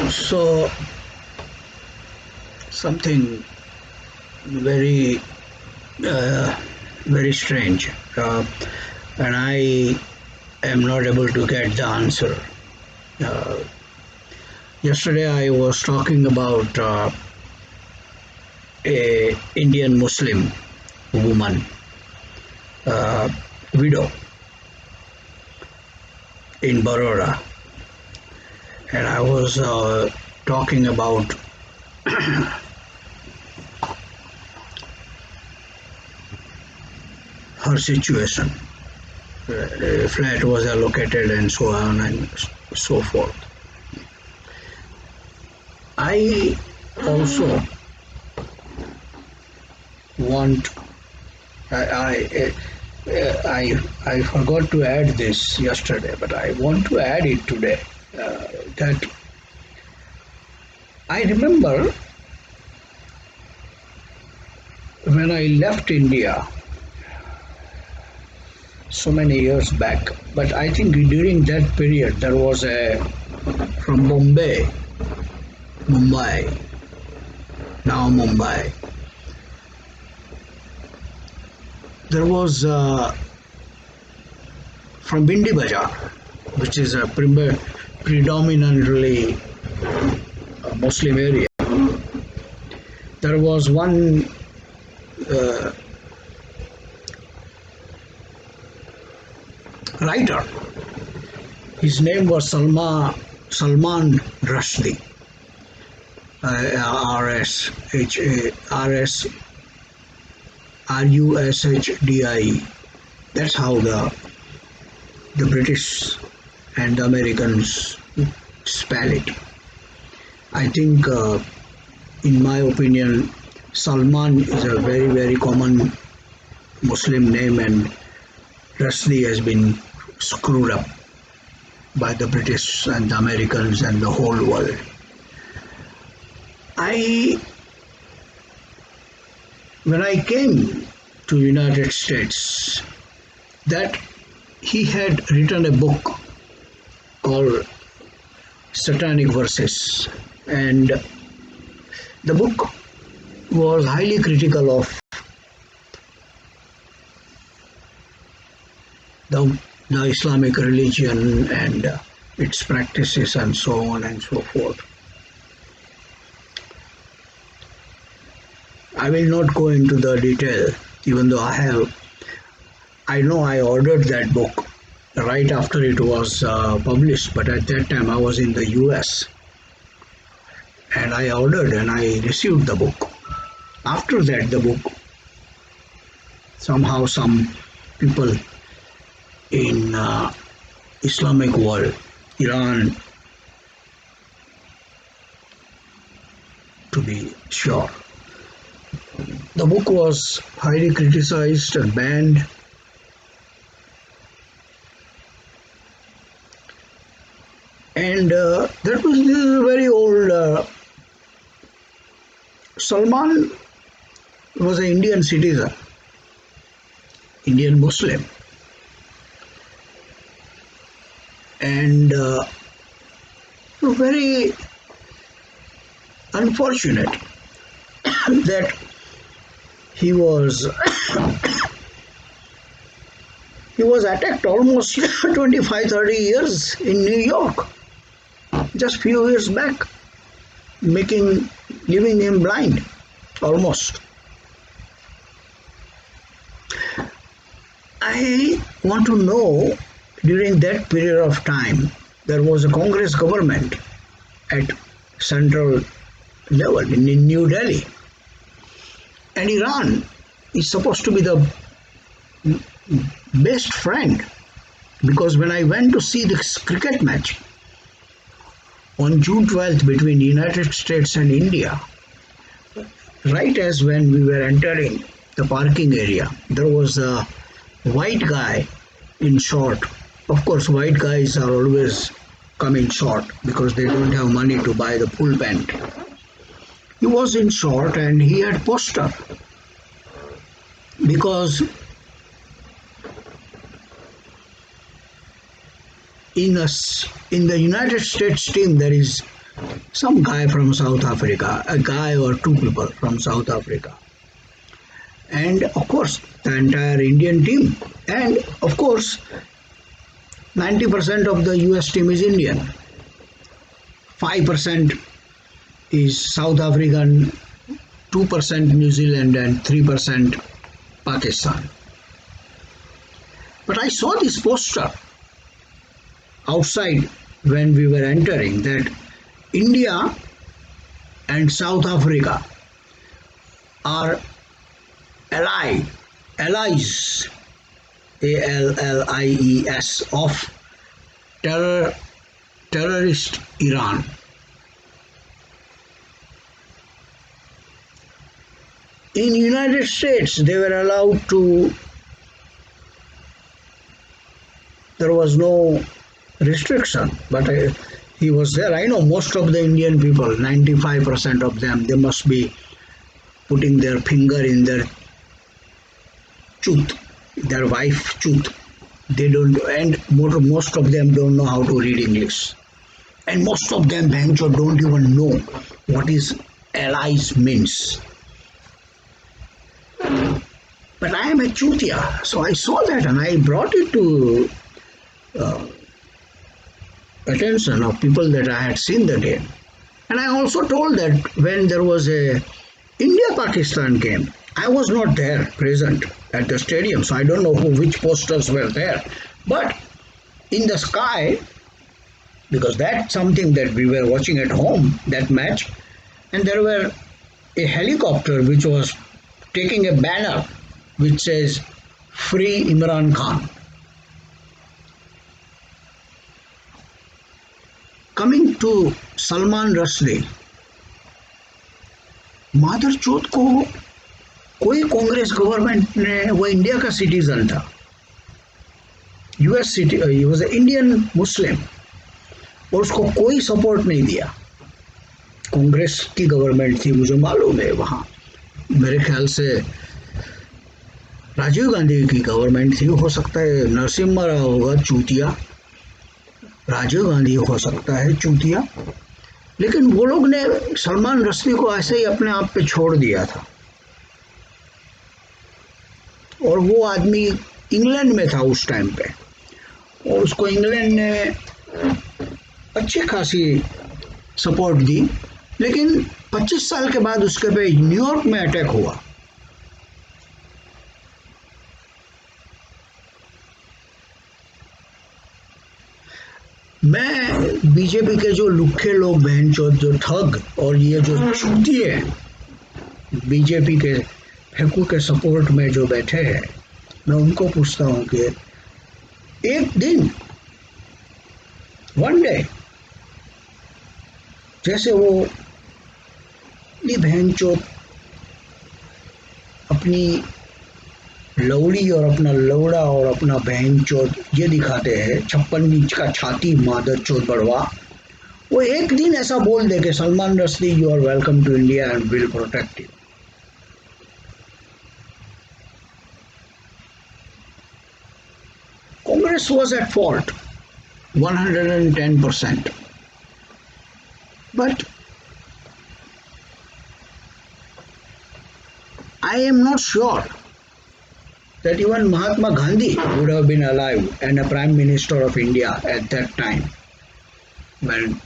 So something very uh, very strange, and I am not able to get the answer. Uh, Yesterday I was talking about a Indian Muslim woman, uh, widow in Baroda, and I was talking about her situation. A flat was allocated and so on and so forth. I also want I forgot to add this yesterday, but I want to add it today. That I remember when I left India so many years back, but I think during that period there was a from Mumbai, now Mumbai. There was from Bindi Bazaar, which is a predominantly Muslim area. There was one uh, writer. His name was Salman Rushdie. Rushdie. That's how the British and the Americans spell it. I think, in my opinion, Salman is a very common Muslim name, and Rushdie has been screwed up by the British and the Americans and the whole world. I when I came to United States, that he had written a book called Satanic Verses, and the book was highly critical of the Islamic religion and its practices and so on and so forth. I will not go into the detail, even though I know I ordered that book right after it was published, but at that time I was in the US and I ordered and I received the book. After that, the book, somehow some people in Islamic world, Iran to be sure, the book was highly criticized and banned. And this is a very old. Salman was an Indian citizen, Indian Muslim, and very unfortunate that he was he was attacked almost 25-30 years in New York just few years back, leaving him blind almost. I want to know, during that period of time there was a Congress government at central level in New Delhi, and Iran is supposed to be the best friend, because when I went to see this cricket match on June 12th between the United States and India, right as when we were entering the parking area, there was a white guy in short. Of course, white guys are always coming short because they don't have money to buy the full pant. He was in short and he had poster, because in the United States team there is some guy from South Africa, a guy or two people from South Africa, and of course the entire Indian team, and of course 90% of the US team is Indian, 5% is South African, 2% New Zealand, and 3% Pakistan. But I saw this poster outside when we were entering that India and South Africa are allies, ALLIES, of terrorist Iran. In United States, they were allowed to. There was no restriction, but he was there. I know most of the Indian people, 95% of them, they must be putting their finger in their tooth, their wife tooth. They don't, and most of them don't know how to read English, and most of them, Banjo, don't even know what is allies means. But I am a chutia, so I saw that and I brought it to attention of people that I had seen the game. And I also told that when there was a India-Pakistan game, I was not there present at the stadium, so I don't know which posters were there. But in the sky, because that's something that we were watching at home, that match, and there were a helicopter which was taking a banner which says Free Imran Khan. Coming to Salman Rushdie, मादर चौथ को कोई Congress government ने, वो India का citizen था, US city, he was Indian Muslim, और उसको कोई सपोर्ट नहीं दिया। कांग्रेस की गवर्नमेंट थी, मुझे मालूम है, वहाँ मेरे ख्याल से राजीव गांधी की गवर्नमेंट थी, हो सकता है नरसिम्हा राव होगा चूतिया, राजीव गांधी हो सकता है चूतिया, लेकिन वो लोग ने सलमान रश्दी को ऐसे ही अपने आप पे छोड़ दिया था। और वो आदमी इंग्लैंड में था उस टाइम पे, और उसको इंग्लैंड ने अच्छी खासी सपोर्ट दी, लेकिन 25 साल के बाद उसके पे न्यूयॉर्क में अटैक हुआ। मैं बीजेपी के जो लुखे लोग, बहनचोद, जो ठग और ये जो चूतिए बीजेपी के फेकू के सपोर्ट में जो बैठे हैं, मैं उनको पूछता हूँ कि एक दिन, वन डे, जैसे वो ये बहनचोद अपनी लौड़ी और अपना लौड़ा और अपना बहनचोद ये दिखाते हैं, 56 इंच का छाती मादर चोद बड़वा, वो एक दिन ऐसा बोल दे कि Salman Rushdie, you are welcome to India and will protect you. Congress was at fault 110%, but I am not sure that even Mahatma Gandhi would have been alive and a Prime Minister of India at that time when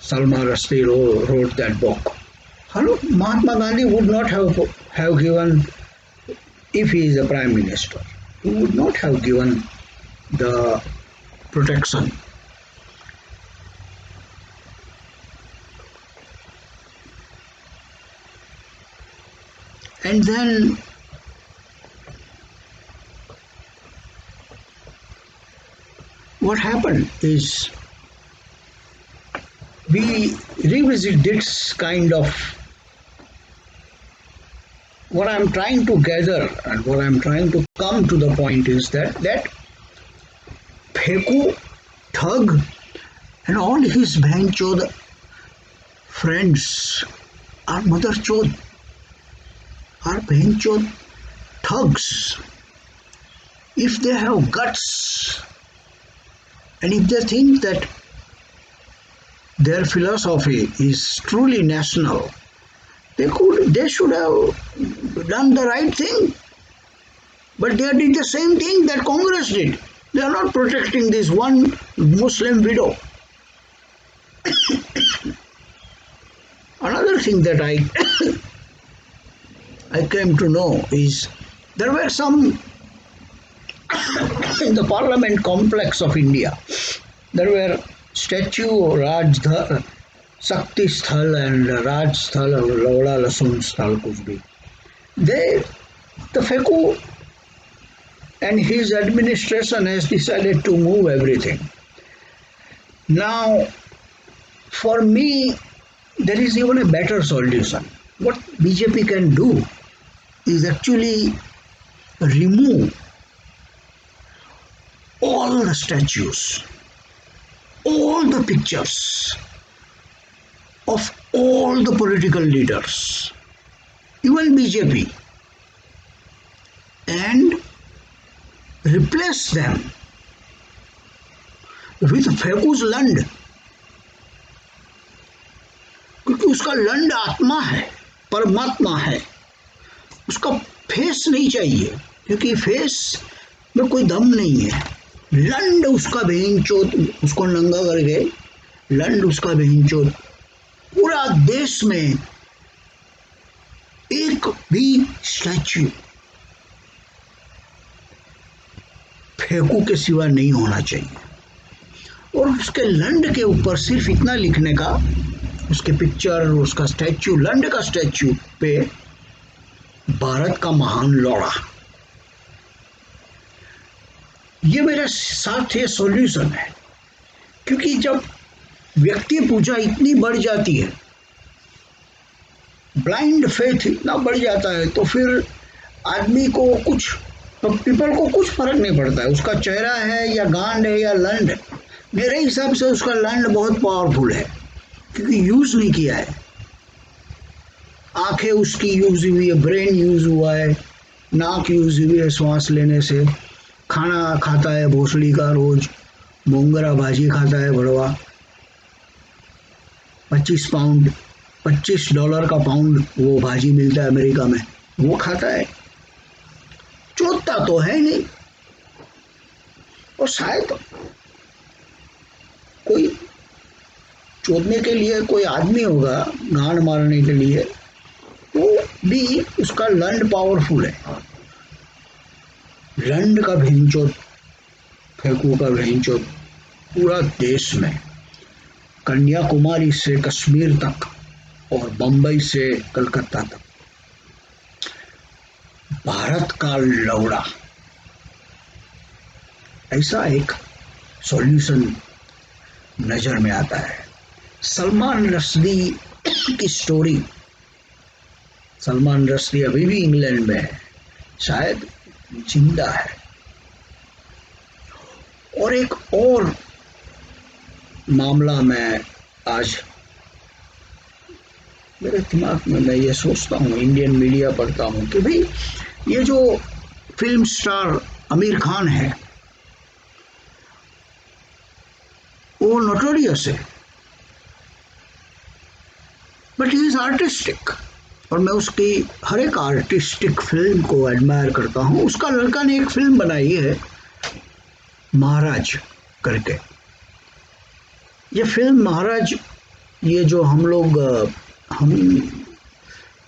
Salman Rushdie wrote that book. Mahatma Gandhi would not have given, if he is a Prime Minister, he would not have given the protection. And then what happened is we revisit this kind of, what I'm trying to gather and what I'm trying to come to the point is that Pheku, Thug and all his Bhanchod friends are Mother Chod, are Bhanchod thugs. If they have guts and if they think that their philosophy is truly national, they should have done the right thing. But they did the same thing that Congress did. They are not protecting this one Muslim widow. Another thing that I came to know is there were some in the Parliament complex of India. There were statue of Shakti Sthal and Raj Sthal or Lauda Lasun Sthal kuch bhi. The FECU and his administration has decided to move everything. Now, for me, there is even a better solution. What BJP can do is actually remove all the statues, all the pictures of all the political leaders, even BJP, and replace them with फेकुस लंड, क्योंकि उसका लंड आत्मा है, परमात्मा है, उसका face नहीं चाहिए, क्योंकि फेस में कोई दम नहीं है। लंड उसका बेंचोत, उसको नंगा करके लंड उसका बेंचोत, पूरा देश में एक भी स्टैच्यू फेकू के सिवा नहीं होना चाहिए। और उसके लंड के ऊपर सिर्फ इतना लिखने का, उसके पिक्चर, उसका स्टैच्यू, लंड का स्टैच्यू पे भारत का महान लौड़ा। ये मेरे साथ ये सॉल्यूशन है, क्योंकि जब व्यक्ति पूजा इतनी बढ़ जाती है, ब्लाइंड फेथ इतना बढ़ जाता है, तो फिर आदमी को कुछ, तो पीपल को कुछ फर्क नहीं पड़ता है उसका चेहरा है या गांड है या लंड है। मेरे हिसाब से उसका लंड बहुत पावरफुल है, क्योंकि यूज नहीं किया है। आंखें उसकी यूज हुई है, ब्रेन यूज हुआ है, नाक यूज हुई है श्वास लेने से, खाना खाता है भोसड़ी का रोज, मोंगरा भाजी खाता है बड़वा, 25 डॉलर का पाउंड वो भाजी मिलता है अमेरिका में, वो खाता है। चोदता तो है नहीं, और शायद कोई चोदने के लिए कोई आदमी होगा, गांड मारने के लिए, वो भी उसका लंड पावरफुल है। लंड का भेंचोद, फेकू का भेंचोद पूरा देश में, कन्याकुमारी से कश्मीर तक और बंबई से कलकत्ता तक, भारत का लौड़ा, ऐसा एक सॉल्यूशन नजर में आता है। सलमान रश्दी की स्टोरी, सलमान रश्दी अभी भी इंग्लैंड में है, शायद जिंदा है। और एक और मामला मैं आज मेरे दिमाग में, मैं ये सोचता हूँ, इंडियन मीडिया पढ़ता हूँ कि भाई ये जो फिल्म स्टार आमिर खान है वो नोटोरियस है, बट ही इज आर्टिस्टिक, और मैं उसकी हर एक आर्टिस्टिक फिल्म को एडमायर करता हूँ। उसका लड़का ने एक फिल्म बनाई है महाराज करके। ये फिल्म महाराज, ये जो हम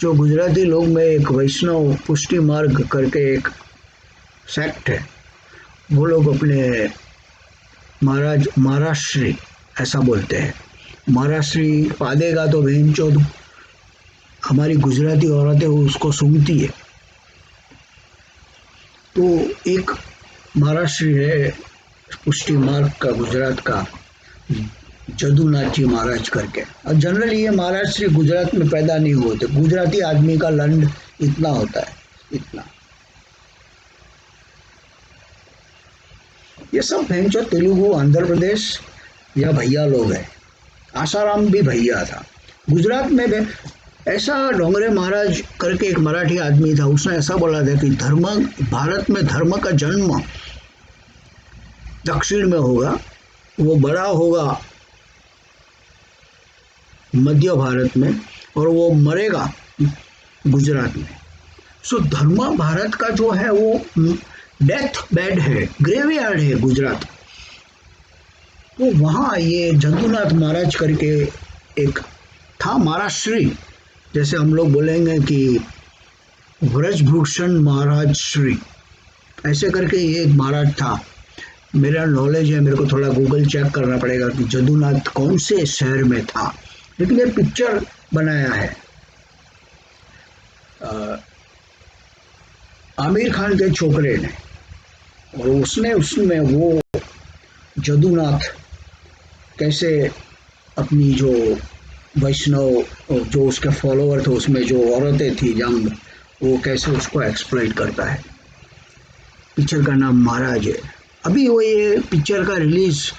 जो गुजराती लोग में एक वैष्णव पुष्टि मार्ग करके एक सेक्ट है, वो लोग अपने महाराष्ट्री ऐसा बोलते हैं, महाराष्ट्री पादेगा तो बहन चोद, हमारी गुजराती औरतें उसको सूंघती है। तो एक महाराष्ट्री है पुष्टि मार्ग का, गुजरात का, जदुनाथजी महाराज करके। और जनरली ये महाराष्ट्री गुजरात में पैदा नहीं होते, गुजराती आदमी का लंड इतना होता है, इतना। ये सब भैंचो तेलुगु, आंध्र प्रदेश या भैया लोग हैं। आसाराम भी भैया था। गुजरात में भी ऐसा डोंगरे महाराज करके एक मराठी आदमी था, उसने ऐसा बोला था कि भारत में धर्म का जन्म दक्षिण में होगा, वो बड़ा होगा मध्य भारत में, और वो मरेगा गुजरात में। सो धर्मा भारत का जो है वो डेथ बेड है, ग्रेवयार्ड है गुजरात। तो वहाँ ये जदुनाथ महाराज करके एक था महाराष्ट्री, जैसे हम लोग बोलेंगे कि व्रजभूषण महाराज श्री, ऐसे करके ये एक महाराज था। मेरा नॉलेज है, मेरे को थोड़ा गूगल चेक करना पड़ेगा कि जदुनाथ कौन से शहर में था, लेकिन ये पिक्चर बनाया है आमिर खान के छोकरे ने, और उसने उसमें वो जदुनाथ कैसे अपनी जो वैष्णव जो उसके फॉलोअर थे, उसमें जो औरतें थी जंग, वो कैसे उसको एक्सप्लॉइट करता है। पिक्चर का नाम महाराज है। अभी वो ये पिक्चर का रिलीज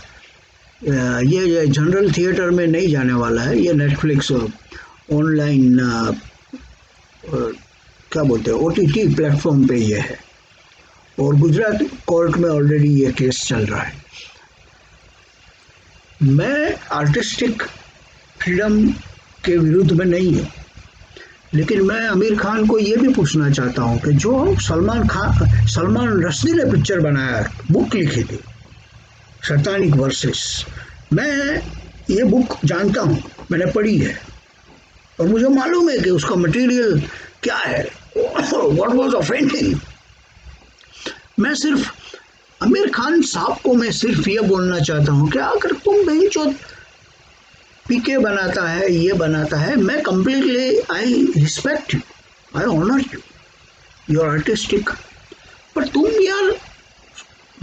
ये जनरल थिएटर में नहीं जाने वाला है, ये नेटफ्लिक्स ऑनलाइन क्या बोलते हैं OTT प्लेटफॉर्म पे ये है, और गुजरात कोर्ट में ऑलरेडी ये केस चल रहा है। मैं आर्टिस्टिक फ्रीडम के विरुद्ध में नहीं हूँ, लेकिन मैं आमिर खान को ये भी पूछना चाहता हूँ कि जो सलमान रश्दी ने पिक्चर बनाया, बुक लिखी थी सैतानिक वर्सेस, मैं ये बुक जानता हूँ, मैंने पढ़ी है, और मुझे मालूम है कि उसका मटेरियल क्या है, व्हाट वाज ऑफेंडिंग। मैं सिर्फ आमिर खान साहब को मैं सिर्फ ये बोलना चाहता हूँ कि अगर तुम बेंचो पीके बनाता है, ये बनाता है, मैं completely I respect you, I honour you, you are artistic, पर तुम यार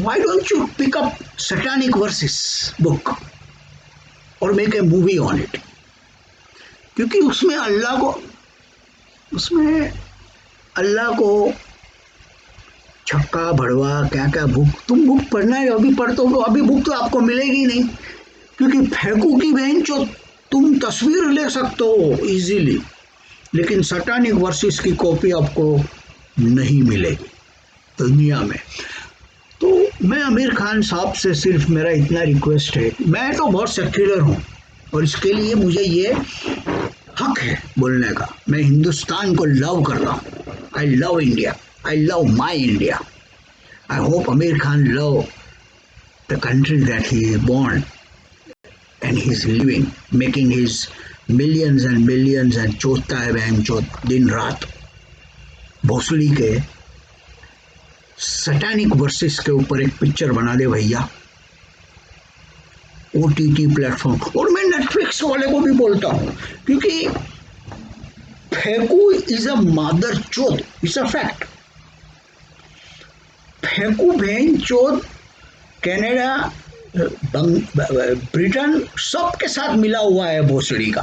why don't you pick up satanic verses book और make a movie on it, क्योंकि उसमें अल्लाह को छक्का भड़वा क्या क्या तुम बुक पढ़ना है, अभी पढ़ तो अभी बुक तो आपको मिलेगी नहीं, क्योंकि फेंकू की बहन जो तुम तस्वीर ले सकते हो इजीली, लेकिन सैटानिक वर्सेस की कॉपी आपको नहीं मिलेगी दुनिया में। तो मैं आमिर खान साहब से सिर्फ मेरा इतना रिक्वेस्ट है, मैं तो बहुत सेक्युलर हूँ और इसके लिए मुझे ये हक है बोलने का, मैं हिंदुस्तान को लव कर रहा हूँ, I love India, I love my India, I hope Aamir Khan love the country that he is born and he's living, making his millions and millions and चोटता है बहन चोट दिन रात भोसड़ी के सैटानिक वर्सेस के ऊपर एक पिक्चर बना दे भैया OTT प्लेटफॉर्म। और मैं नेटफ्लिक्स वाले को भी बोलता हूँ, क्योंकि फेंकू इज अ मादर चोद, इट्स अ फैक्ट। फेंकू बहन चोद कनाडा ब्रिटेन सबके साथ मिला हुआ है भोसड़ी का।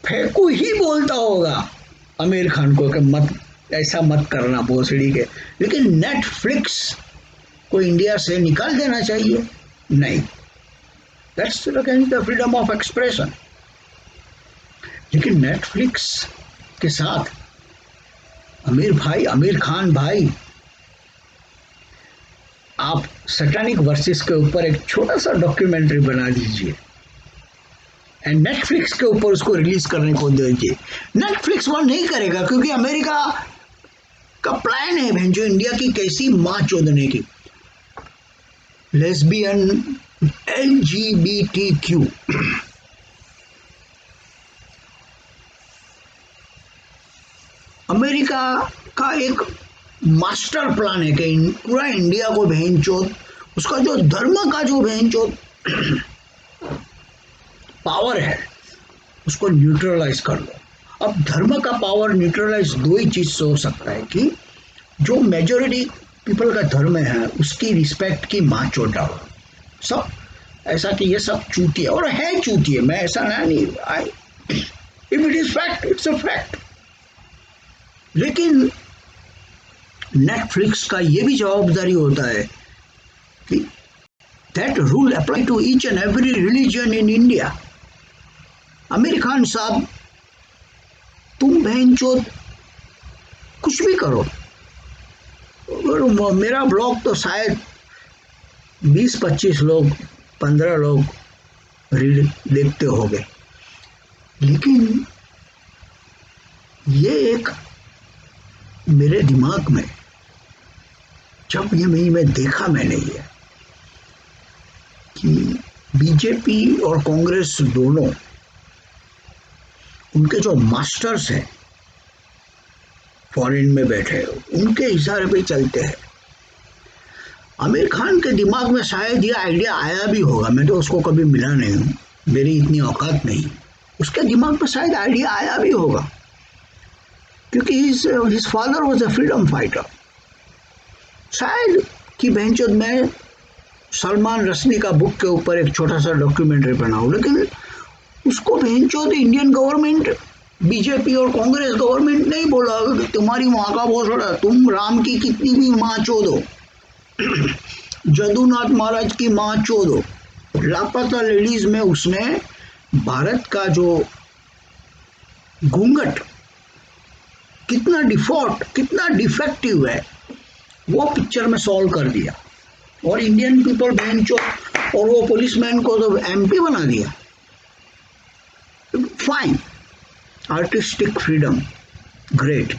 फेंकू ही बोलता होगा आमिर खान को कि मत ऐसा मत करना भोसड़ी के, लेकिन नेटफ्लिक्स को इंडिया से निकाल देना चाहिए, नहीं, that's against the freedom of expression. लेकिन नेटफ्लिक्स के साथ आमिर खान भाई, आप सैटानिक वर्सेस के ऊपर एक छोटा सा डॉक्यूमेंट्री बना दीजिए एंड नेटफ्लिक्स के ऊपर उसको रिलीज करने को दीजिए। नेटफ्लिक्स वो नहीं करेगा, क्योंकि अमेरिका का प्लान है जो इंडिया की कैसी माँ चोदने की, लेस्बियन LGBTQ। अमेरिका का एक मास्टर प्लान है कि पूरा इंडिया को बहनचोद, उसका जो धर्म का जो बहनचोद पावर है उसको न्यूट्रलाइज कर दो। अब धर्म का पावर न्यूट्रलाइज दो ही चीज से हो सकता है कि जो मेजोरिटी पीपल का धर्म है उसकी रिस्पेक्ट की माँ चोट डालो सब, ऐसा कि ये सब चूतिए, और है चूतिए, मैं ऐसा नहीं, I if it is fact it's a fact. लेकिन नेटफ्लिक्स का ये भी जवाबदारी होता है कि that rule apply to each and every religion in India. Aamir Khan साहब, तुम बहनचोद कुछ भी करो, और मेरा ब्लॉग तो शायद 20-25 लोग 15 लोग रीड देखते होगे, लेकिन ये एक मेरे दिमाग में जब ये मैं देखा मैंने ये कि बीजेपी और कांग्रेस दोनों उनके जो मास्टर्स हैं फॉरेन में बैठे उनके इशारे पे चलते हैं। आमिर खान के दिमाग में शायद ये आइडिया आया भी होगा, मैं तो उसको कभी मिला नहीं हूँ, मेरी इतनी औकात नहीं, उसके दिमाग में शायद आइडिया आया भी होगा क्योंकि his father was a freedom fighter. शायद कि बेंचोद में सलमान रश्मी का बुक के ऊपर एक छोटा सा डॉक्यूमेंट्री बनाऊं, लेकिन उसको बेंचोद इंडियन गवर्नमेंट बीजेपी और कांग्रेस गवर्नमेंट नहीं बोला कि तुम्हारी माँ का भोसड़ा, तुम राम की कितनी भी माँ चोदो, जदुनाथ महाराज की माँ चोदो, लापता लेडीज में उसने भारत का जो घूंघट कितना डिफॉल्ट कितना डिफेक्टिव है वो पिक्चर में सॉल्व कर दिया। और इंडियन पीपल बेंचो और वो पुलिसमैन को तो एमपी बना दिया। फाइन, आर्टिस्टिक फ्रीडम ग्रेट,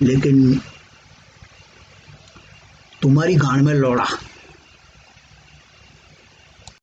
लेकिन तुम्हारी गांड में लौड़ा।